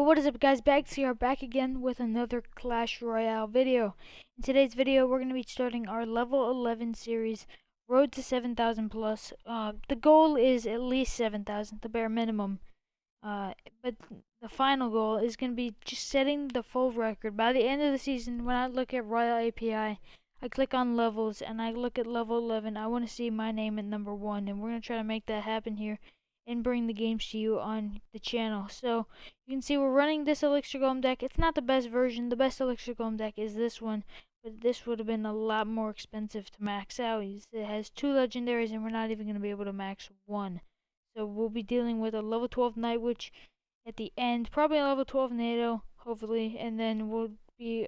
Yo, what is up guys, Bags here, back again with another Clash Royale video. In today's video, we're going to be starting our level 11 series, Road to 7,000 plus. The goal is at least 7,000, the bare minimum. But the final goal is going to be just setting the full record. By the end of the season, when I look at Royale API, I click on levels and I look at level 11. I want to see my name at number 1, and we're going to try to make that happen here and bring the games to you on the channel. So you can see we're running this Elixir Golem deck. It's not the best version. The best Elixir Golem deck is this one, but this would have been a lot more expensive to max out. It has 2 legendaries and we're not even going to be able to max 1. So we'll be dealing with a level 12 Night Witch at the end, probably a level 12 NATO, hopefully, and then we'll be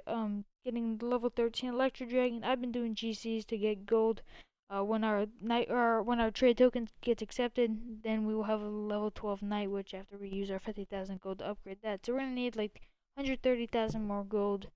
getting the level 13 Electro Dragon. I've been doing GCs to get gold. When our trade token gets accepted, then we will have a level 12 Night Witch after we use our 50,000 gold to upgrade that. So we're gonna need like 130,000 more gold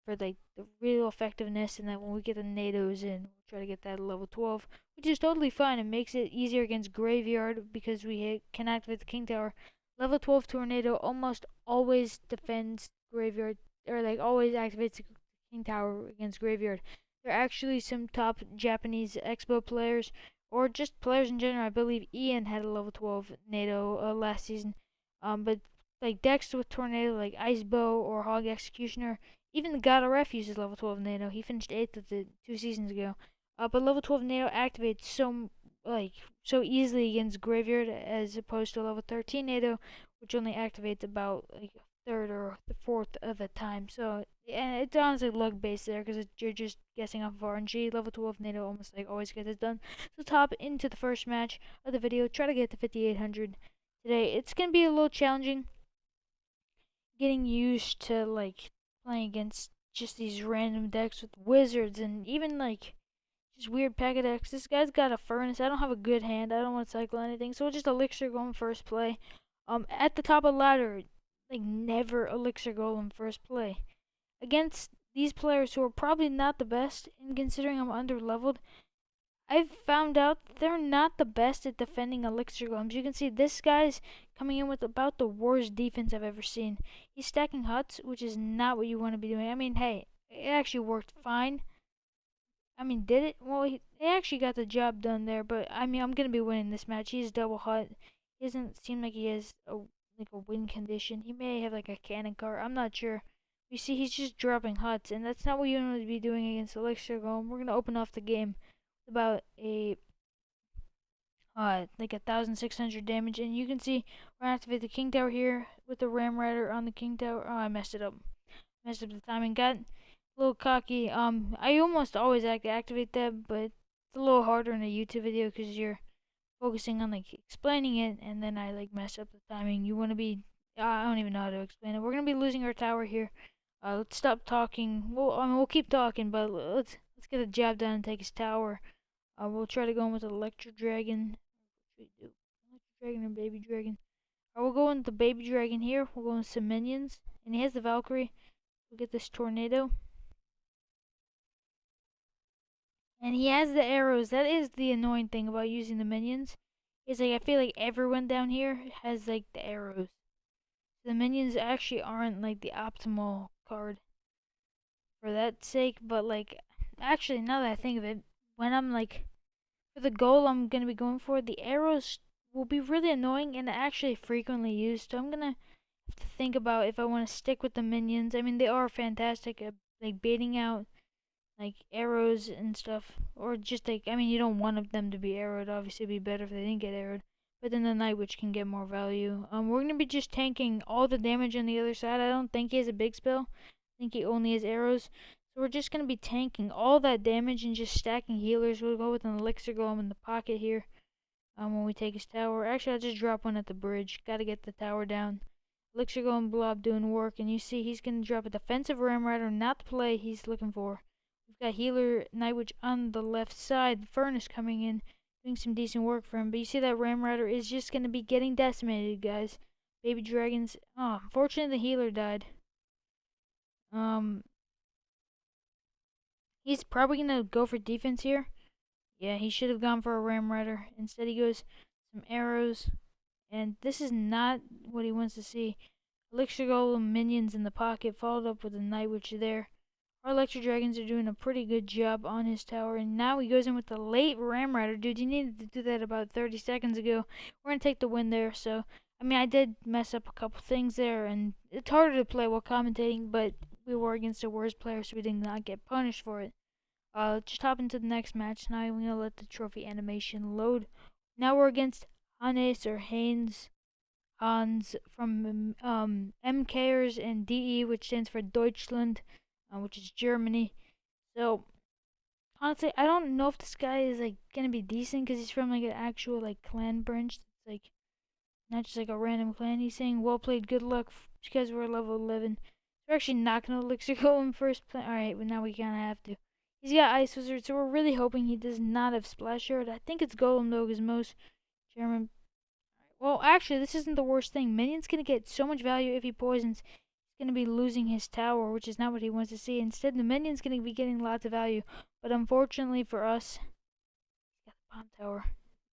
for like the real effectiveness, and then when we get the NATOs in, we'll try to get that level 12, which is totally fine. It makes it easier against Graveyard because we can activate the King Tower. Level 12 Tornado almost always defends Graveyard, or like always activates the King Tower against Graveyard. There are actually some top Japanese Expo players, or just players in general. I believe Ian had a level 12 NATO last season. But like decks with Tornado, like Ice Bow or Hog Executioner, even the God of Ref uses level 12 NATO. He finished 8th with it 2 seasons ago. But level 12 NATO activates so easily against Graveyard as opposed to level 13 NATO, which only activates about like a third or the fourth of the time. So yeah, it's honestly luck based there because you're just guessing off of RNG. Level 12 NATO almost like always gets it done. So top into the first match of the video. Try to get to 5,800 today. It's gonna be a little challenging getting used to like playing against just these random decks with wizards and even like just weird pack of decks. This guy's got a furnace. I don't have a good hand. I don't want to cycle anything, so we'll just elixir golem first play. At the top of the ladder, like never elixir golem first play against these players who are probably not the best. And considering I'm under leveled, I've found out they're not the best at defending elixir golems. You can see this guy's coming in with about the worst defense I've ever seen. He's stacking huts, which is not what you want to be doing. I mean, hey, it actually worked fine. I mean, did it? Well, he actually got the job done there, but I mean, I'm gonna be winning this match. He's double hut. He doesn't seem like he has a win condition. He may have like a cannon cart. I'm not sure. You see, he's just dropping huts, and that's not what you want to be doing against Elixir Golem. We're gonna open off the game with about a like 1,600 damage, and you can see we're gonna activate the King Tower here with the Ram Rider on the King Tower. Oh, I messed it up. Messed up the timing. Got a little cocky. I almost always activate that, but it's a little harder in a YouTube video because you're focusing on like explaining it, and then I like mess up the timing. You want to be, I don't even know how to explain it. We're gonna be losing our tower here. Let's stop talking. Well, I mean, we'll keep talking, but let's get a job done and take his tower. We'll try to go in with Electro Dragon. What should we do? Electro Dragon or Baby Dragon? We'll go in with the Baby Dragon here. We'll go in some minions, and he has the Valkyrie. We'll get this tornado. And he has the arrows. That is the annoying thing about using the minions. Is like I feel like everyone down here has like the arrows. The minions actually aren't like the optimal card for that sake, but like actually now that I think of it, when I'm like for the goal I'm gonna be going for, the arrows will be really annoying and actually frequently used. So I'm gonna have to think about if I want to stick with the minions. I mean, they are fantastic at like baiting out like arrows and stuff, or just like, I mean, you don't want them to be arrowed. Obviously it'd be better if they didn't get arrowed, but then the Night Witch can get more value. We're gonna be just tanking all the damage on the other side. I don't think he has a big spell. I think he only has arrows, so we're just gonna be tanking all that damage and just stacking healers. We'll go with an elixir golem in the pocket here. When we take his tower, actually I'll just drop one at the bridge. Gotta get the tower down. Elixir golem blob doing work, and you see he's gonna drop a defensive ram rider, not the play he's looking for. We've got healer Night Witch on the left side. Furnace coming in, doing some decent work for him. But you see that Ram Rider is just going to be getting decimated, guys. Baby Dragons. Oh, unfortunately the healer died. He's probably going to go for defense here. Yeah, he should have gone for a Ram Rider. Instead he goes some arrows. And this is not what he wants to see. Elixir Golem minions in the pocket, followed up with a Night Witch there. Our Electro Dragons are doing a pretty good job on his tower, and now he goes in with the late Ram Rider. Dude, you needed to do that about 30 seconds ago. We're going to take the win there, so, I mean, I did mess up a couple things there, and it's harder to play while commentating, but we were against a worse player, so we did not get punished for it. Just hop into the next match. Now I'm going to let the trophy animation load. Now we're against Hannes or Hans from MKers and DE, which stands for Deutschland, which is Germany. So honestly, I don't know if this guy is like gonna be decent because he's from like an actual like clan branch. It's like not just like a random clan. He's saying, "Well played, good luck, because we're level 11." We're actually not gonna Elixir Golem first play. All right, but now we kind of have to. He's got Ice Wizard, so we're really hoping he does not have Splash Shard. I think it's Golem though, because most German. Well, actually, this isn't the worst thing. Minion's gonna get so much value if he poisons. He's gonna be losing his tower, which is not what he wants to see. Instead, the minion's gonna be getting lots of value. But unfortunately for us, he's got the bomb tower,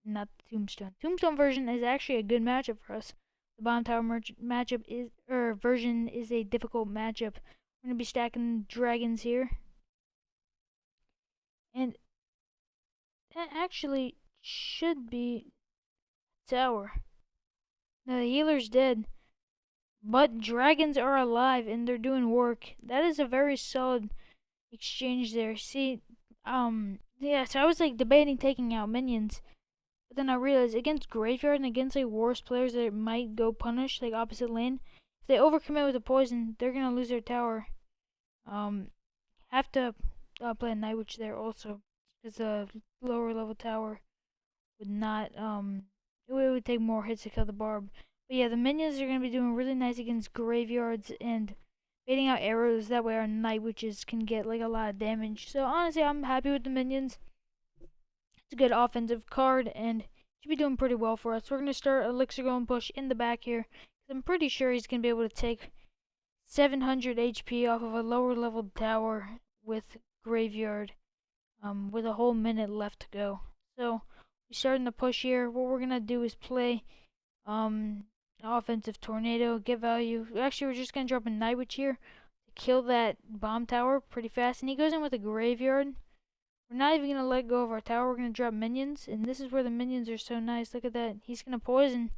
not the tombstone. Tombstone version is actually a good matchup for us. The bomb tower matchup is version is a difficult matchup. We're gonna be stacking dragons here, and that actually should be tower. No, the healer's dead. But dragons are alive and they're doing work. That is a very solid exchange there. See, yeah, so I was like debating taking out minions. But then I realized against Graveyard and against like worse players that might go punish, like opposite lane, if they overcommit with the poison, they're gonna lose their tower. Have to play a Night Witch there also. Because a lower level tower would not, it would take more hits to kill the barb. But yeah, the minions are going to be doing really nice against graveyards and baiting out arrows. That way our Night Witches can get like a lot of damage. So honestly, I'm happy with the minions. It's a good offensive card and should be doing pretty well for us. We're going to start Elixir Golem push in the back here. I'm pretty sure he's going to be able to take 700 HP off of a lower level tower with graveyard with a whole minute left to go. So we starting the push here. What we're going to do is play offensive tornado, get value. Actually, we're just gonna drop a Night Witch here to kill that bomb tower pretty fast. And he goes in with a graveyard. We're not even gonna let go of our tower. We're gonna drop minions, and this is where the minions are so nice. Look at that. He's gonna poison,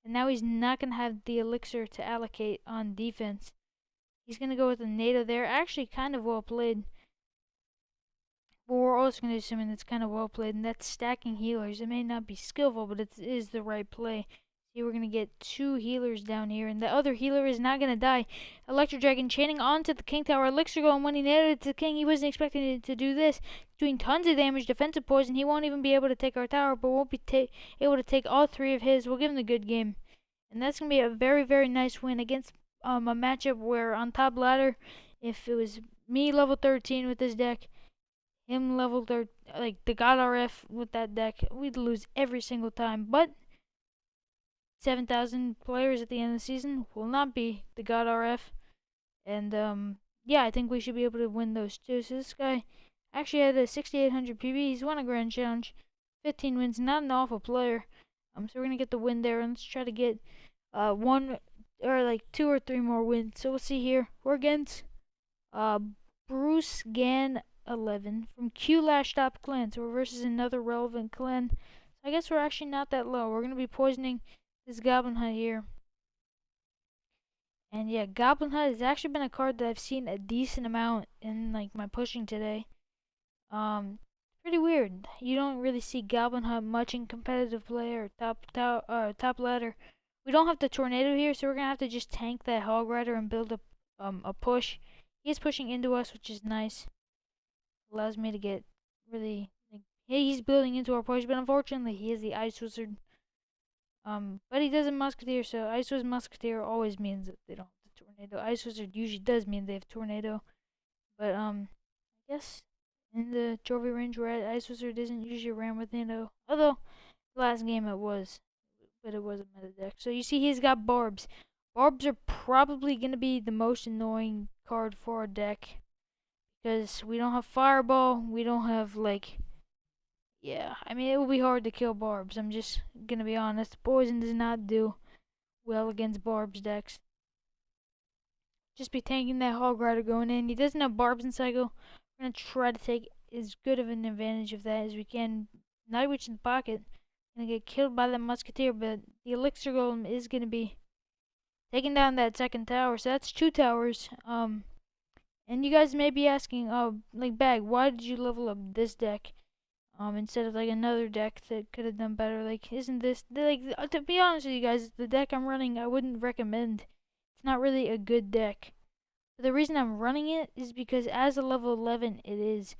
and now he's not gonna have the elixir to allocate on defense. He's gonna go with a NATO there. Actually, kind of well played. But we're also gonna do something that's kind of well played, and that's stacking healers. It may not be skillful, but it is the right play. We're going to get 2 healers down here, and the other healer is not going to die. Electro Dragon chaining onto the King Tower. Elixir Golem, when he nailed it to the King, he wasn't expecting it to do this. Doing tons of damage, defensive poison. He won't even be able to take our tower, but won't be able to take all 3 of his. We'll give him the good game. And that's going to be a very, very nice win against a matchup where on top ladder, if it was me level 13 with this deck, him level 13, like the God RF with that deck, we'd lose every single time. But 7,000 players at the end of the season will not be the God RF. And yeah, I think we should be able to win those too. So this guy actually had a 6,800 PB. He's won a Grand Challenge, 15 wins. Not an awful player. So we're gonna get the win there, and let's try to get one or like 2 or 3 more wins. So we'll see here. We're against Bruce Gan 11 from Q Lash Top Clan. So we're versus another relevant clan. So I guess we're actually not that low. We're gonna be poisoning this Goblin Hut here. And yeah, Goblin Hut has actually been a card that I've seen a decent amount in like my pushing today. Pretty weird. You don't really see Goblin Hut much in competitive play or top ladder. We don't have the tornado here, so we're gonna have to just tank that Hog Rider and build a push. He is pushing into us, which is nice. Allows me to get really like, hey, he's building into our push, but unfortunately he is the Ice Wizard. But he does a Musketeer, so Ice Wizard Musketeer always means that they don't have the Tornado. Ice Wizard usually does mean they have Tornado. But, I guess in the trophy range we're at, Ice Wizard isn't usually ran with Nano. Although, last game it was. But it was a meta deck. So you see he's got Barbs. Barbs are probably going to be the most annoying card for our deck. Because we don't have Fireball, we don't have, like... Yeah, I mean, it will be hard to kill Barbs. I'm just gonna be honest. Poison does not do well against Barbs decks. just be tanking that Hog Rider going in. He doesn't have barbs in cycle. We're gonna try to take as good of an advantage of that as we can. Night Witch in the pocket. Gonna get killed by that Musketeer, but the Elixir Golem is gonna be taking down that second tower. So that's 2 towers. And you guys may be asking, oh, like Bag, why did you level up this deck? Instead of like another deck that could have done better. Like, isn't this like to be honest with you guys, the deck I'm running I wouldn't recommend. It's not really a good deck. But the reason I'm running it is because as a level 11 it is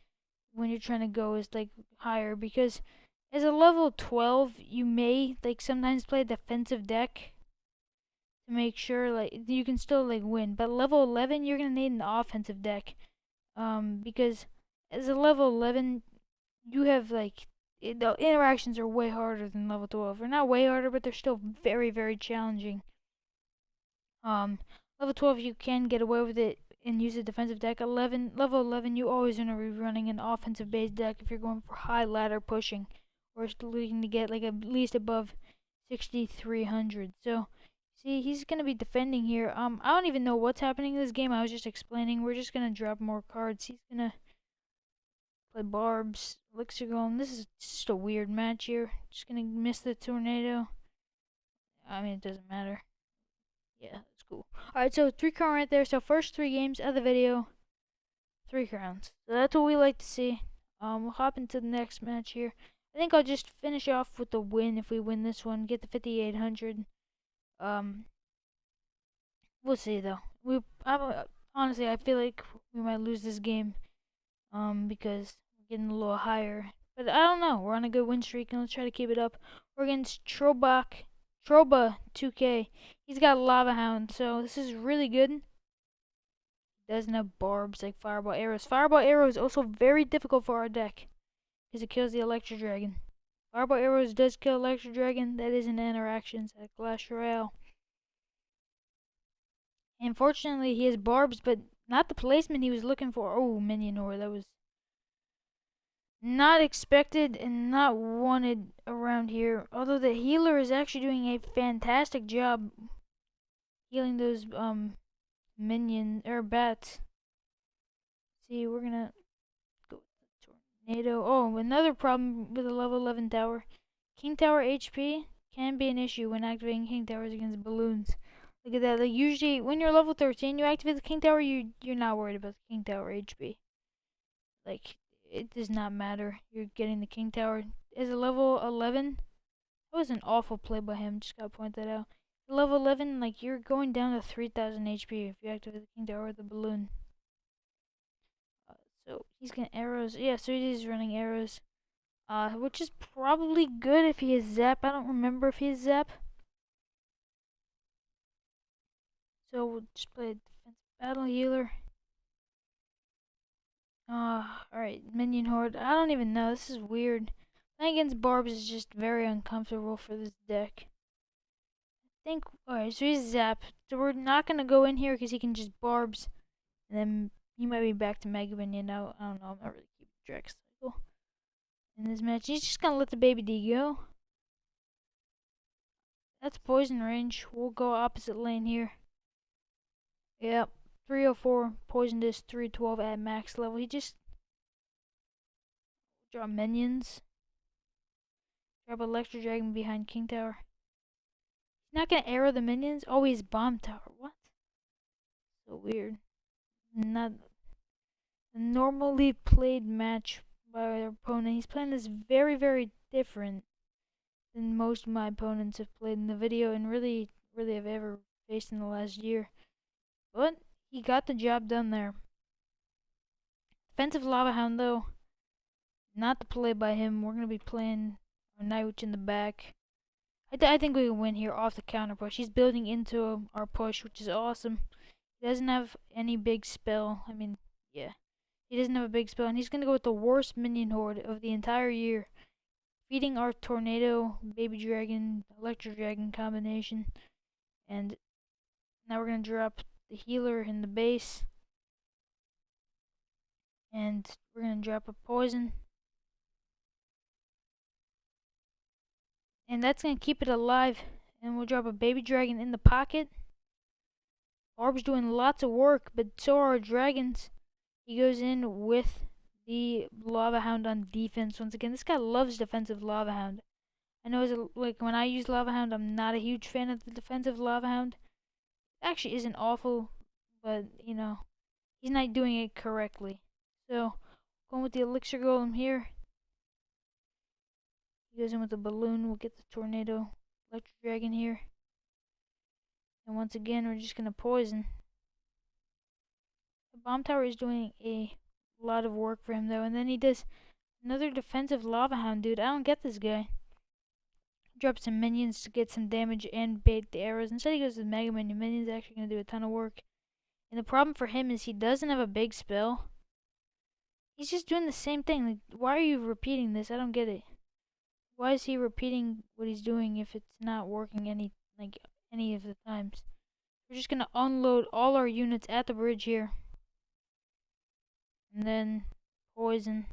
when you're trying to go is like higher, because as a level 12 you may like sometimes play a defensive deck to make sure like you can still like win. But level 11 you're going to need an offensive deck. Because as a level 11 you have like the interactions are way harder than level 12. Or not way harder, but they're still very, very challenging. Level 12 you can get away with it and use a defensive deck. Level 11 you always want to be running an offensive based deck if you're going for high ladder pushing, or looking to get like at least above 6,300. So see, he's gonna be defending here. I don't even know what's happening in this game. I was just explaining. We're just gonna drop more cards. He's gonna play Barbs, Elixir Golem. This is just a weird match here. Just gonna miss the tornado. I mean, it doesn't matter. Yeah, that's cool. Alright, so 3 crown right there. So first 3 games of the video, 3 crowns. So that's what we like to see. We'll hop into the next match here. I think I'll just finish off with the win if we win this one. Get the 5,800. We'll see though. Honestly, I feel like we might lose this game. Because we're getting a little higher. But I don't know. We're on a good win streak, and let's try to keep it up. We're against Troba 2K. He's got Lava Hound, so this is really good. He doesn't have barbs like Fireball Arrows. Fireball Arrow is also very difficult for our deck because it kills the Electro Dragon. Fireball Arrows does kill Electro Dragon. That is in interactions at Clash Royale. And fortunately, he has barbs, but not the placement he was looking for. Oh, Minion Horde. That was not expected and not wanted around here. Although the healer is actually doing a fantastic job healing those minion or bats. See, we're gonna go with the tornado. Oh, another problem with a level 11 tower. King Tower HP can be an issue when activating King Towers against balloons. Look at that. Like usually when you're level 13, you activate the King Tower, you're not worried about the King Tower HP. Like, it does not matter. You're getting the King Tower. As a level 11, that was an awful play by him. Just gotta point that out. Level 11, like, you're going down to 3,000 HP if you activate the King Tower with the balloon. So he's gonna arrows. Yeah, so he's running arrows. Which is probably good if he has zap. I don't remember if he has zap. So we'll just play a defensive battle healer. Alright, Minion Horde. I don't even know. This is weird. Playing against Barbs is just very uncomfortable for this deck. Alright, so he's Zap. So we're not gonna go in here because he can just Barbs. And then he might be back to Mega Minion now. I don't know. I'm not really keeping track cycle in this match. He's just gonna let the Baby D go. That's poison range. We'll go opposite lane here. Yep. 304. Poison this 312 at max level. He just draw minions. Drop Electro Dragon behind King Tower. He's not gonna arrow the minions. Oh, he's Bomb Tower. What? So weird. Not a normally played match by our opponent. He's playing this very, very different than most of my opponents have played in the video and really, really have ever faced in the last year. But he got the job done there. Defensive Lava Hound, though, not the play by him. We're gonna be playing our Night Witch in the back. I think we can win here off the counter push. He's building into our push, which is awesome. He doesn't have any big spell. I mean, yeah. He doesn't have a big spell, and he's going to go with the worst minion horde of the entire year. Feeding our Tornado, Baby Dragon, Electro Dragon combination. And now we're going to drop the healer in the base. And we're going to drop a poison. And that's going to keep it alive. And we'll drop a Baby Dragon in the pocket. Orb's doing lots of work, but so are our dragons. He goes in with the Lava Hound on defense once again. This guy loves defensive Lava Hound. I know like when I use Lava Hound, I'm not a huge fan of the defensive Lava Hound. It actually isn't awful, but you know, he's not doing it correctly. So going with the Elixir Golem here. He goes in with the balloon. We'll get the Tornado Electric Dragon here. And once again, we're just gonna poison. The Bomb Tower is doing a lot of work for him though, and then he does another defensive Lava Hound, dude. I don't get this guy. Drops some minions to get some damage and bait the arrows. Instead he goes with Mega Minion. Minion's actually going to do a ton of work. And the problem for him is he doesn't have a big spell. He's just doing the same thing. Like, why are you repeating this? I don't get it. Why is he repeating what he's doing if it's not working any of the times? We're just going to unload all our units at the bridge here. And then poison.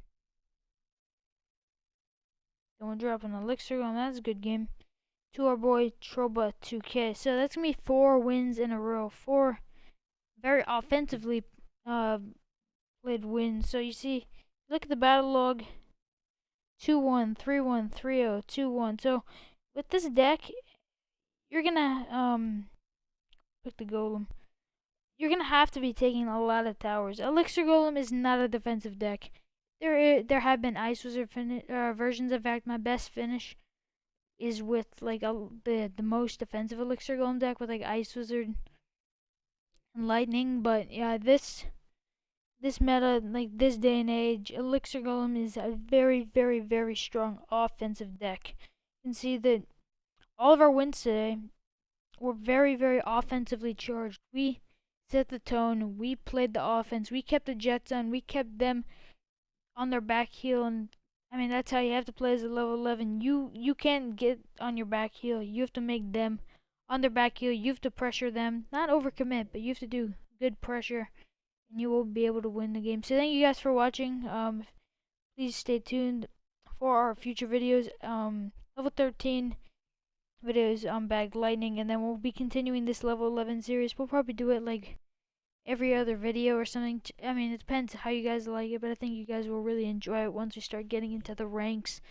Then we'll drop an Elixir on. That's a good game. To our boy Troba 2K. So that's gonna be 4 wins in a row. 4 very offensively played wins. So you see, look at the battle log. 2-1, 3-1, 3-0, 2-1. So with this deck, you're gonna pick the golem. You're gonna have to be taking a lot of towers. Elixir Golem is not a defensive deck. There have been Ice Wizard versions. In fact, my best finish is with like the most defensive Elixir Golem deck with like Ice Wizard and Lightning. But yeah, this meta, like this day and age, Elixir Golem is a very, very, very strong offensive deck. You can see that all of our wins today were very, very offensively charged. We set the tone, we played the offense, we kept the Jets on, we kept them on their back heel, and I mean, that's how you have to play as a level 11. You can't get on your back heel. You have to make them on their back heel. You have to pressure them. Not overcommit, but you have to do good pressure, and you will be able to win the game. So thank you guys for watching. Please stay tuned for our future videos. Level 13 videos on Bagged Lightning, and then we'll be continuing this level 11 series. We'll probably do it like every other video or something. I mean, it depends how you guys like it, but I think you guys will really enjoy it once we start getting into the ranks,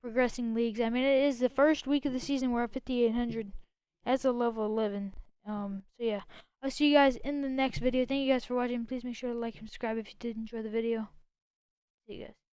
progressing leagues. I mean, it is the first week of the season. We're at 5,800. That's a level 11. So yeah, I'll see you guys in the next video. Thank you guys for watching. Please make sure to like and subscribe if you did enjoy the video. See you guys.